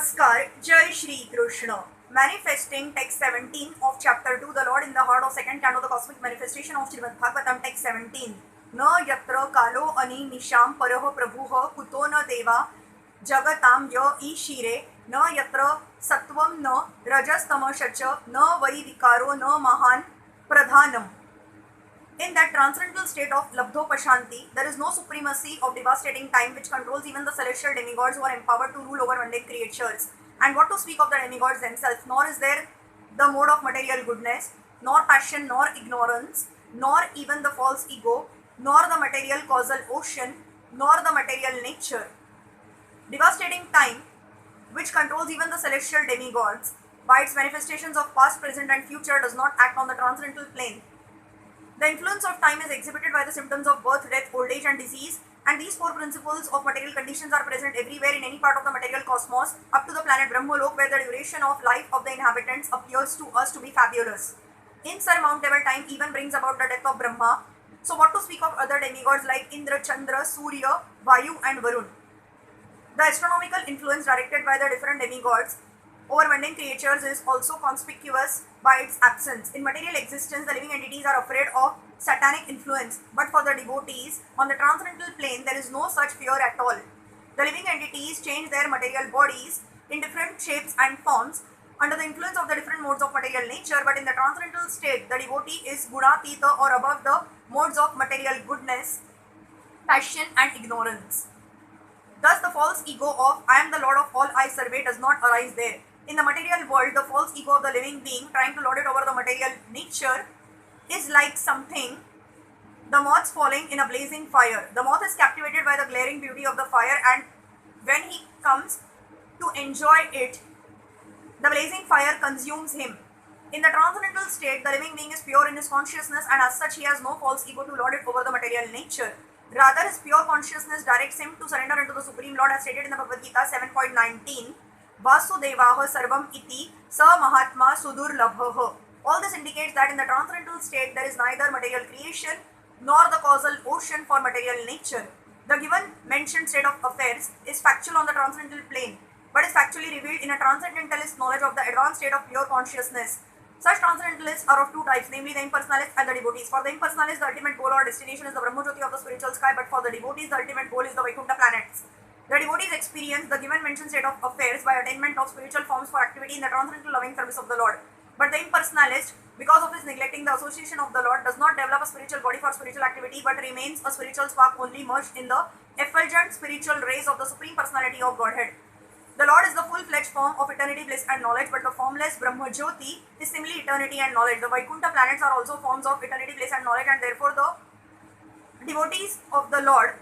Namaskar, Jai Shri Krishna. Manifesting text 17 of chapter 2, the Lord in the heart of second canto, the cosmic manifestation of Srimad Bhagavatam, text 17. Na yatra kalo ani nisham paraha prabhuha kuto na deva jagatam ya ishire na yatra sattvam na rajastamasacha na vai vikaro na mahan pradhanam. In that transcendental state of Labdhopashanti, there is no supremacy of devastating time which controls even the celestial demigods who are empowered to rule over mundane creatures. And what to speak of the demigods themselves, nor is there the mode of material goodness, nor passion, nor ignorance, nor even the false ego, nor the material causal ocean, nor the material nature. Devastating time, which controls even the celestial demigods, by its manifestations of past, present and future, does not act on the transcendental plane. The influence of time is exhibited by the symptoms of birth, death, old age and disease, and these four principles of material conditions are present everywhere in any part of the material cosmos, up to the planet Brahmalok, where the duration of life of the inhabitants appears to us to be fabulous. Insurmountable time even brings about the death of Brahma. So what to speak of other demigods like Indra, Chandra, Surya, Vayu and Varun. The astronomical influence directed by the different demigods over mundane creatures is also conspicuous by its absence. In material existence, the living entities are afraid of satanic influence, but for the devotees, on the transcendental plane, there is no such fear at all. The living entities change their material bodies in different shapes and forms under the influence of the different modes of material nature, but in the transcendental state, the devotee is gunatita or above the modes of material goodness, passion and ignorance. Thus, the false ego of I am the Lord of all I survey does not arise there. In the material world, the false ego of the living being trying to lord it over the material nature is like something, the moths falling in a blazing fire. The moth is captivated by the glaring beauty of the fire, and when he comes to enjoy it, the blazing fire consumes him. In the transcendental state, the living being is pure in his consciousness, and as such he has no false ego to lord it over the material nature. Rather, his pure consciousness directs him to surrender unto the Supreme Lord, as stated in the Bhagavad Gita 7.19. Vasudevaya sarvam iti sa mahatma sudurlabhaha. All this indicates that in the transcendental state there is neither material creation nor the causal ocean for material nature. The given mentioned state of affairs is factual on the transcendental plane, but is factually revealed in a transcendentalist knowledge of the advanced state of pure consciousness. Such transcendentalists are of two types, namely the impersonalists and the devotees. For the impersonalists, the ultimate goal or destination is the Brahmajyoti of the spiritual sky, but for the devotees, the ultimate goal is the Vaikuntha planets. The devotees experience the given mentioned state of affairs by attainment of spiritual forms for activity in the transcendental loving service of the Lord. But the impersonalist, because of his neglecting the association of the Lord, does not develop a spiritual body for spiritual activity, but remains a spiritual spark only merged in the effulgent spiritual rays of the Supreme Personality of Godhead. The Lord is the full-fledged form of eternity, bliss and knowledge, but the formless Brahmajyoti is simply eternity and knowledge. The Vaikuntha planets are also forms of eternity, bliss and knowledge, and therefore the devotees of the Lord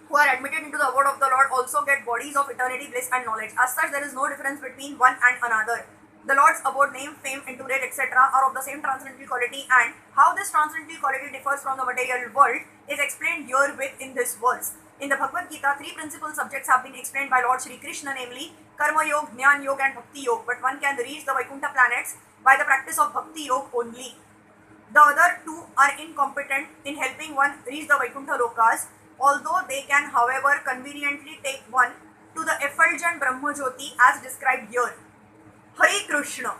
who are admitted into the abode of the Lord also get bodies of eternity, bliss and knowledge. As such, there is no difference between one and another. The Lord's abode, name, fame, entourage, etc. are of the same transcendental quality, and how this transcendental quality differs from the material world is explained herewith in this verse. In the Bhagavad Gita, three principal subjects have been explained by Lord Shri Krishna, namely Karma Yoga, Jnana Yoga and Bhakti Yoga, but one can reach the Vaikuntha planets by the practice of Bhakti Yoga only. The other two are incompetent in helping one reach the Vaikuntha lokas, although they can, however, conveniently take one to the effulgent Brahmajyoti as described here. Hare Krishna.